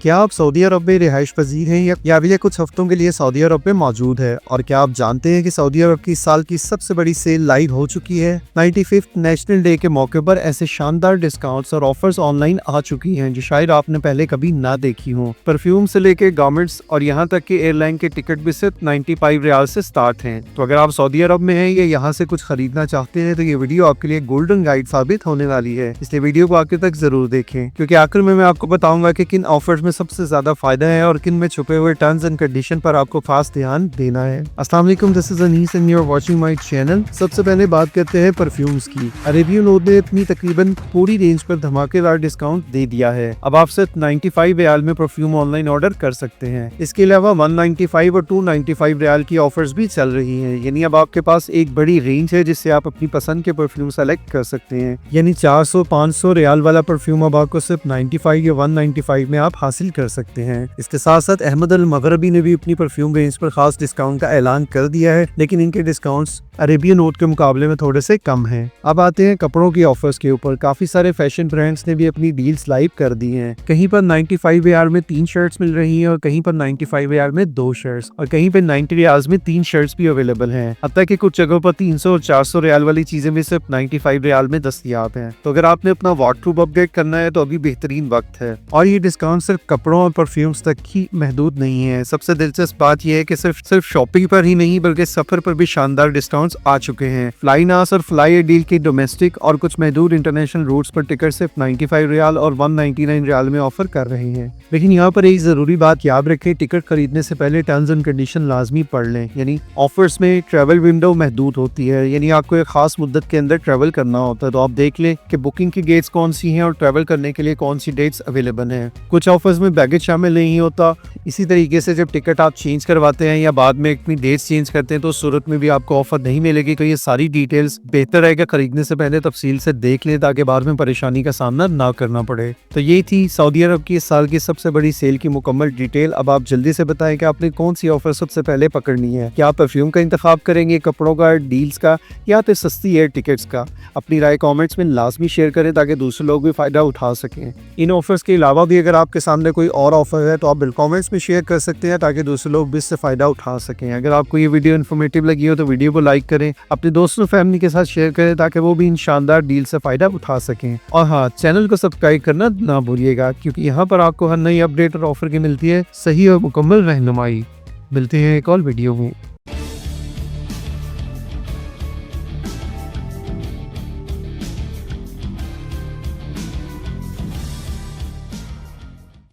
क्या आप सऊदी अरब में रिहाइश पजीर हैं या अभी कुछ हफ्तों के लिए सऊदी अरब में मौजूद है? और क्या आप जानते हैं कि सऊदी अरब की इस साल की सबसे बड़ी सेल लाइव हो चुकी है? 95th नेशनल डे के मौके पर ऐसे शानदार डिस्काउंट्स और ऑफर्स ऑनलाइन आ चुकी हैं जो शायद आपने पहले कभी ना देखी हो। परफ्यूम से लेके गारमेंट्स और यहाँ तक कि एयरलाइन के टिकट भी सिर्फ 95 रियाल से स्टार्ट हैं। तो अगर आप सऊदी अरब में हैं या यहाँ से कुछ खरीदना चाहते हैं तो ये वीडियो आपके लिए गोल्डन गाइड साबित होने वाली है, इसलिए वीडियो को आखिर तक जरूर देखें, क्योंकि आखिर में मैं आपको बताऊंगा कि किन ऑफर्स में सबसे ज्यादा फायदा है और किन में छुपे हुए टर्म्स एंड कंडीशन पर आपको खास ध्यान देना है। अस्सलाम वालेकुम, this is Anees and you are watching my channel. सबसे पहले बात करते हैं परफ्यूम्स की। अरेबियन ओद ने अपनी तकरीबन पूरी रेंज पर धमाकेदार डिस्काउंट दे दिया है। अब आप सिर्फ 95 रियाल में परफ्यूम ऑनलाइन ऑर्डर कर सकते हैं। इसके अलावा 195 और 295 रियाल की ऑफर्स भी चल रही हैं, यानी अब आपके पास एक बड़ी रेंज है जिससे आप अपनी पसंद के परफ्यूम सेलेक्ट कर सकते हैं। यानी 400-500 रियाल वाला परफ्यूम अब आपको सिर्फ 95 या 195 में आप हासिल कर सकते हैं। इसके साथ साथ अहमद अल मगरबी ने भी अपनी परफ्यूम रेंज पर खास डिस्काउंट का ऐलान कर दिया है, लेकिन इनके डिस्काउंट्स अरेबियन ओद के मुकाबले में थोड़े से कम हैं। अब आते हैं कपड़ों की ऑफर्स के ऊपर। काफी सारे फैशन ब्रांड्स ने भी अपनी डील्स लाइव कर दी हैं। कहीं पर 95 रियाल में 3 शर्ट्स मिल रही हैं और कहीं पर 95 रियाल में 2 शर्ट्स और कहीं पर 90 रियाल में 3 शर्ट्स भी अवेलेबल हैं। अब तक कि कुछ जगहों पर 300 और 400 रियाल वाली चीजें भी सिर्फ 95 रियाल में दस्तयाब हैं। तो अगर आपने अपना वार्डरोब अपडेट करना है तो अभी बेहतरीन वक्त है। और ये डिस्काउंट सिर्फ कपड़ों और परफ्यूम्स तक ही महदूद नहीं है। सबसे दिलचस्प बात यह है कि सिर्फ शॉपिंग पर ही नहीं बल्कि सफर पर भी शानदार डिस्काउंट्स आ चुके हैं। फ्लाई नास और फ्लाई डील के डोमेस्टिक और कुछ महदूद इंटरनेशनल रूट्स पर टिकट सिर्फ 95 रियाल और 199 रियाल में ऑफर कर रहे हैं। लेकिन यहाँ पर एक जरूरी बात याद रखें, टिकट खरीदने से पहले टर्म्स एंड कंडीशन लाजमी पढ़ लें। यानी ऑफर्स में ट्रैवल विंडो महदूद होती है, यानी आपको एक खास मुद्दत के अंदर ट्रैवल करना होता है, तो आप देख लें कि बुकिंग की डेट्स कौन सी हैं और ट्रैवल करने के लिए कौन सी डेट्स अवेलेबल हैं। कुछ ऑफर्स में बैगेज शामिल नहीं होता। इसी तरीके से जब टिकट आप चेंज करवाते हैं या बाद में अपनी डेट्स चेंज करते हैं तो उस सूरत में भी आपको ऑफर नहीं मिलेगी। तो ये सारी डिटेल्स बेहतर है कि खरीदने से पहले तफसील से देख लें ताकि बाद में परेशानी का सामना ना करना पड़े। तो ये थी सऊदी अरब की इस साल की सबसे बड़ी सेल की मुकम्मल डिटेल। अब आप जल्दी से बताएं कि आपने कौन सी ऑफर सबसे पहले पकड़नी है। क्या आप परफ्यूम का इंतखाब करेंगे, कपड़ों का, डील्स का या फिर सस्ती एयर टिकट्स का? अपनी राय कमेंट्स में लाजमी शेयर करें ताकि दूसरे लोग भी फायदा उठा सकें। इन ऑफर्स के अलावा भी अगर आपके सामने कोई और ऑफर है तो आप बिल कमेंट्स में शेयर कर सकते हैं ताकि दूसरे लोग भी इससे फायदा उठा सकें। अगर आपको ये वीडियो इन्फॉर्मेटिव लगी हो तो वीडियो को लाइक करें, अपने दोस्तों फैमिली के साथ शेयर करें ताकि वो भी इन शानदार डील से फायदा उठा सकें। और हाँ, चैनल को सब्सक्राइब करना ना भूलिएगा, क्योंकि यहाँ पर आपको हर नई अपडेट और ऑफर की मिलती है सही और मुकम्मल रहनुमाई। मिलते हैं एक और वीडियो में।